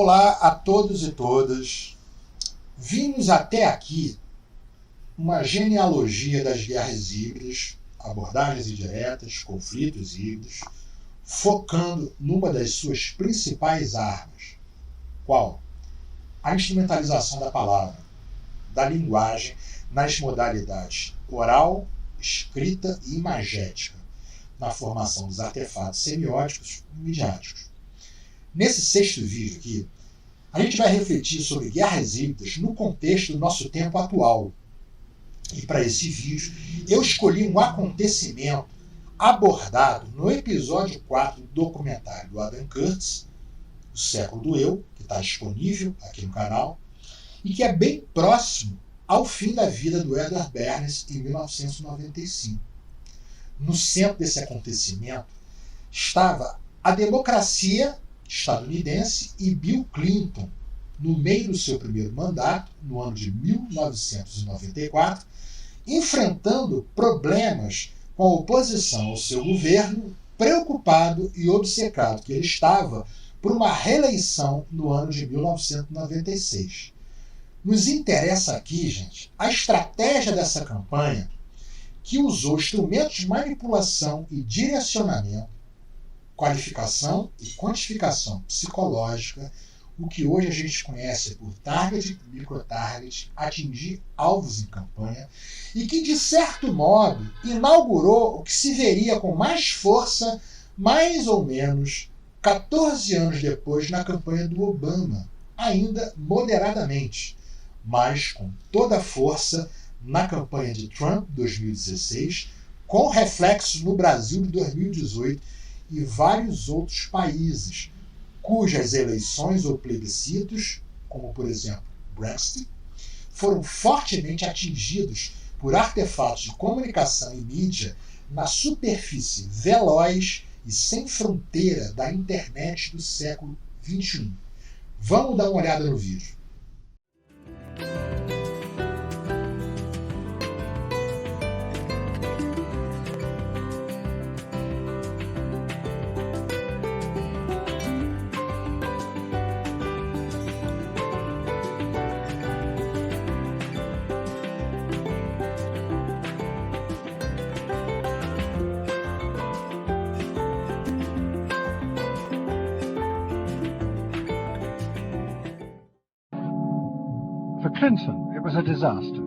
Olá a todos e todas. Vimos até aqui uma genealogia das guerras híbridas, abordagens indiretas, conflitos híbridos, focando numa das suas principais armas. Qual? A instrumentalização da palavra, da linguagem nas modalidades oral, escrita e imagética, na formação dos artefatos semióticos e midiáticos. Nesse sexto vídeo aqui, a gente vai refletir sobre guerras híbridas no contexto do nosso tempo atual. E para esse vídeo, eu escolhi um acontecimento abordado no episódio 4 do documentário do Adam Curtis, O Século do Eu, que está disponível aqui no canal, e que é bem próximo ao fim da vida do Edward Bernays em 1995. No centro desse acontecimento estava a democracia estadunidense e Bill Clinton, no meio do seu primeiro mandato, no ano de 1994, enfrentando problemas com a oposição ao seu governo, preocupado e obcecado que ele estava por uma reeleição no ano de 1996. Nos interessa aqui, gente, a estratégia dessa campanha, que usou instrumentos de manipulação e direcionamento, qualificação e quantificação psicológica, o que hoje a gente conhece por target, microtarget, atingir alvos em campanha, e que, de certo modo, inaugurou o que se veria com mais força, mais ou menos 14 anos depois, na campanha do Obama, ainda moderadamente, mas com toda a força na campanha de Trump 2016, com reflexos no Brasil de 2018 e vários outros países, cujas eleições ou plebiscitos, como por exemplo Brexit, foram fortemente atingidos por artefatos de comunicação e mídia na superfície veloz e sem fronteira da internet do século XXI. Vamos dar uma olhada no vídeo. For Clinton, it was a disaster.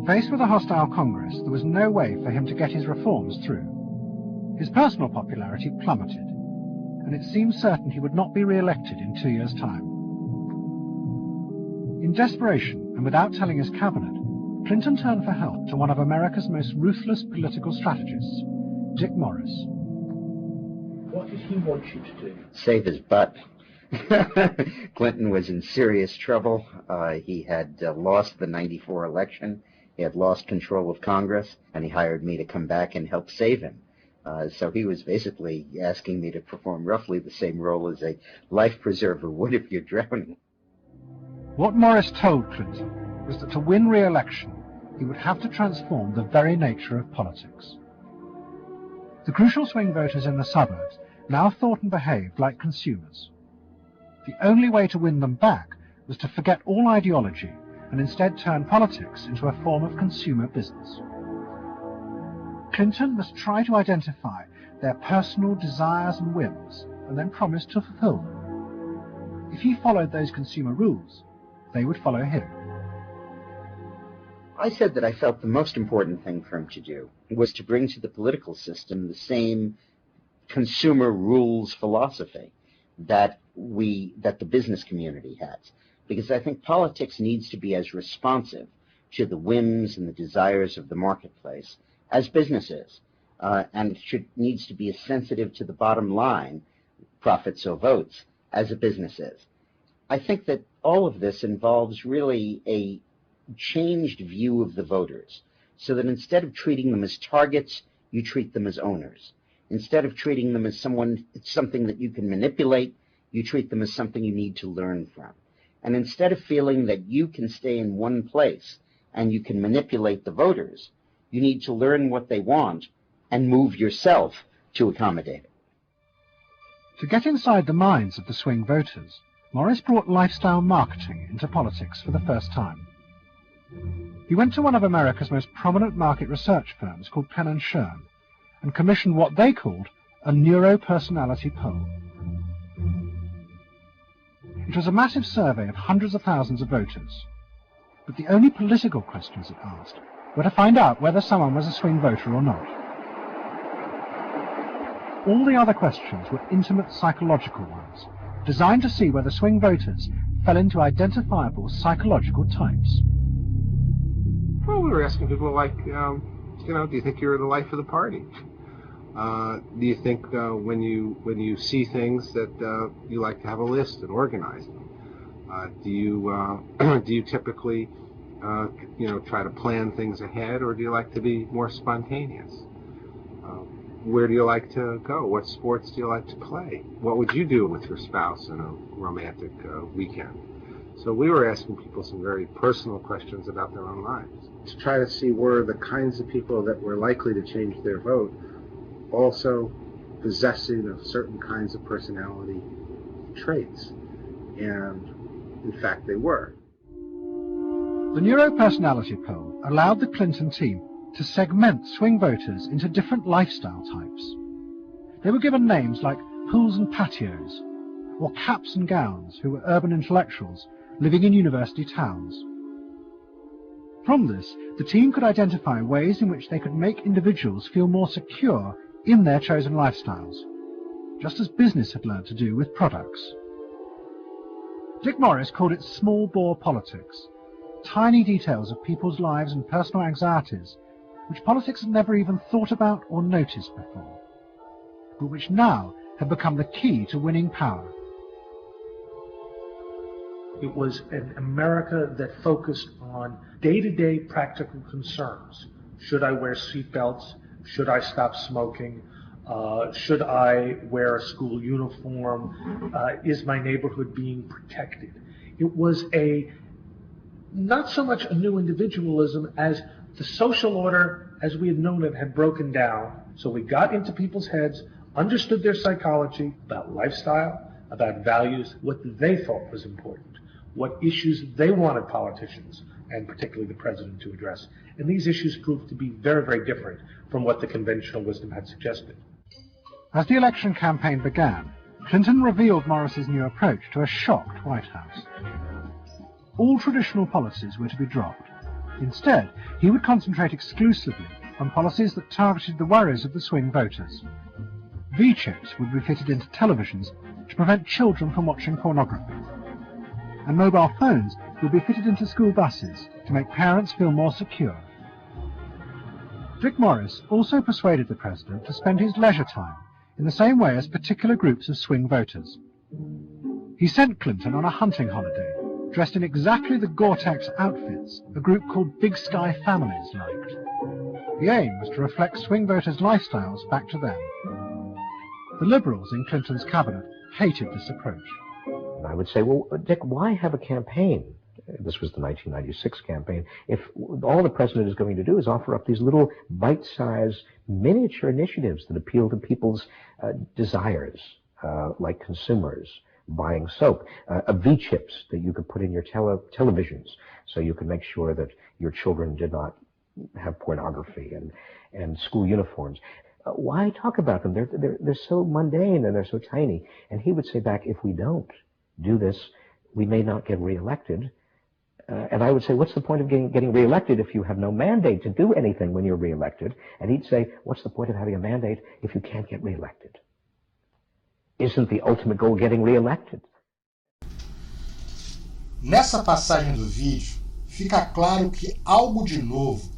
Faced with a hostile Congress, there was no way for him to get his reforms through. His personal popularity plummeted, and it seemed certain he would not be re-elected in 2 years' time. In desperation, and without telling his cabinet, Clinton turned for help to one of America's most ruthless political strategists, Dick Morris. What did he want you to do? Save his butt. Clinton was in serious trouble. He had lost the '94 election. He had lost control of Congress, and he hired me to come back and help save him. So he was basically asking me to perform roughly the same role as a life preserver would if you're drowning. What Morris told Clinton was that to win re-election, he would have to transform the very nature of politics. The crucial swing voters in the suburbs now thought and behaved like consumers. The only way to win them back was to forget all ideology and instead turn politics into a form of consumer business. Clinton must try to identify their personal desires and whims and then promise to fulfill them. If he followed those consumer rules, they would follow him. I said that I felt the most important thing for him to do was to bring to the political system the same consumer rules philosophy that the business community has. Because I think politics needs to be as responsive to the whims and the desires of the marketplace as business is. And needs to be as sensitive to the bottom line, profits or votes, as a business is. I think that all of this involves really a changed view of the voters, so that instead of treating them as targets, you treat them as owners. Instead of treating them as something that you can manipulate, you treat them as something you need to learn from. And instead of feeling that you can stay in one place and you can manipulate the voters, you need to learn what they want and move yourself to accommodate it. To get inside the minds of the swing voters, Morris brought lifestyle marketing into politics for the first time. He went to one of America's most prominent market research firms called Penn Schoen and commissioned what they called a neuro-personality poll. It was a massive survey of hundreds of thousands of voters, but the only political questions it asked were to find out whether someone was a swing voter or not. All the other questions were intimate psychological ones, designed to see whether swing voters fell into identifiable psychological types. Well, we were asking people like, do you think you're the life of the party? Do you think when you see things that you like to have a list and organize them? Do you typically try to plan things ahead, or do you like to be more spontaneous? Where do you like to go? What sports do you like to play? What would you do with your spouse in a romantic weekend? So we were asking people some very personal questions about their own lives to try to see were the kinds of people that were likely to change their vote also possessing of certain kinds of personality traits. And in fact, they were. The neuro-personality poll allowed the Clinton team to segment swing voters into different lifestyle types. They were given names like pools and patios, or caps and gowns, who were urban intellectuals living in university towns. From this, the team could identify ways in which they could make individuals feel more secure in their chosen lifestyles, just as business had learned to do with products. Dick Morris called it small-bore politics, tiny details of people's lives and personal anxieties which politics had never even thought about or noticed before, but which now had become the key to winning power. It was an America that focused on day-to-day practical concerns. Should I wear seatbelts? Should I stop smoking? Should I wear a school uniform? Is my neighborhood being protected? It was not so much a new individualism as the social order as we had known it had broken down. So we got into people's heads, understood their psychology about lifestyle, about values, what they thought was important, what issues they wanted politicians, and particularly the president, to address. And these issues proved to be very, very different from what the conventional wisdom had suggested. As the election campaign began, Clinton revealed Morris's new approach to a shocked White House. All traditional policies were to be dropped. Instead, he would concentrate exclusively on policies that targeted the worries of the swing voters. V-chips would be fitted into televisions to prevent children from watching pornography. And mobile phones would be fitted into school buses to make parents feel more secure. Dick Morris also persuaded the president to spend his leisure time in the same way as particular groups of swing voters. He sent Clinton on a hunting holiday, dressed in exactly the Gore-Tex outfits a group called Big Sky Families liked. The aim was to reflect swing voters' lifestyles back to them. The Liberals in Clinton's cabinet hated this approach. I would say, well, Dick, why have a campaign? This was the 1996 campaign. If all the president is going to do is offer up these little bite-sized miniature initiatives that appeal to people's desires, like consumers, buying soap, V-chips that you could put in your televisions so you could make sure that your children did not have pornography, and school uniforms. Why talk about them? They're so mundane and they're so tiny. And he would say back, if we don't do this, we may not get reelected. And I would say, what's the point of getting reelected if you have no mandate to do anything when you're reelected? And he'd say, what's the point of having a mandate if you can't get reelected? Isn't the ultimate goal getting reelected? Nessa passagem do vídeo, fica claro que algo de novo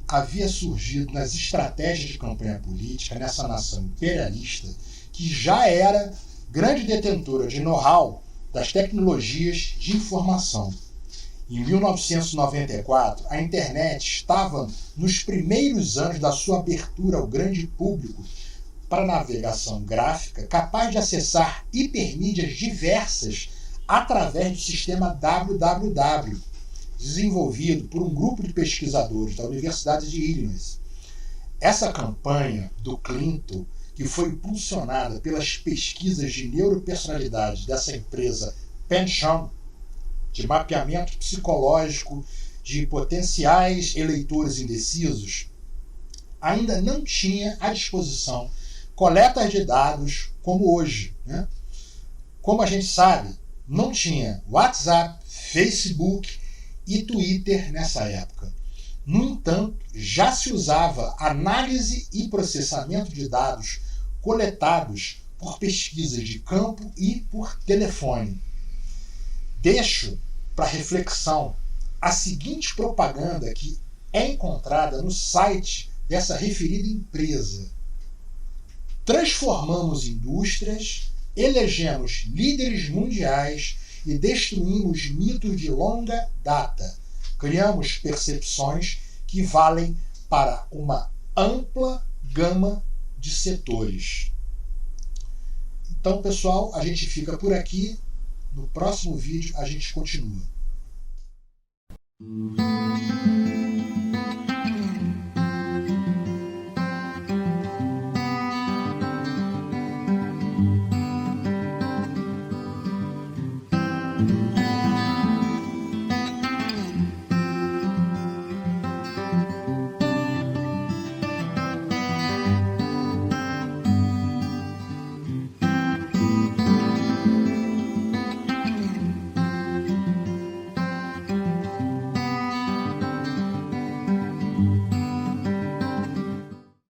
havia surgido nas estratégias de campanha política nessa nação imperialista que já era grande detentora de know-how das tecnologias de informação. Em 1994, a internet estava nos primeiros anos da sua abertura ao grande público para navegação gráfica, capaz de acessar hipermídias diversas através do sistema www, desenvolvido por um grupo de pesquisadores da Universidade de Illinois. Essa campanha do Clinton, que foi impulsionada pelas pesquisas de neuro-personalidade dessa empresa Penn Schoen, de mapeamento psicológico de potenciais eleitores indecisos, ainda não tinha à disposição coletas de dados como hoje, né? Como a gente sabe, não tinha WhatsApp, Facebook e Twitter nessa época. No entanto, já se usava análise e processamento de dados coletados por pesquisas de campo e por telefone. Deixo para reflexão a seguinte propaganda que é encontrada no site dessa referida empresa. Transformamos indústrias, elegemos líderes mundiais e destruímos mitos de longa data. Criamos percepções que valem para uma ampla gama de setores. Então, pessoal, a gente fica por aqui. No próximo vídeo a gente continua.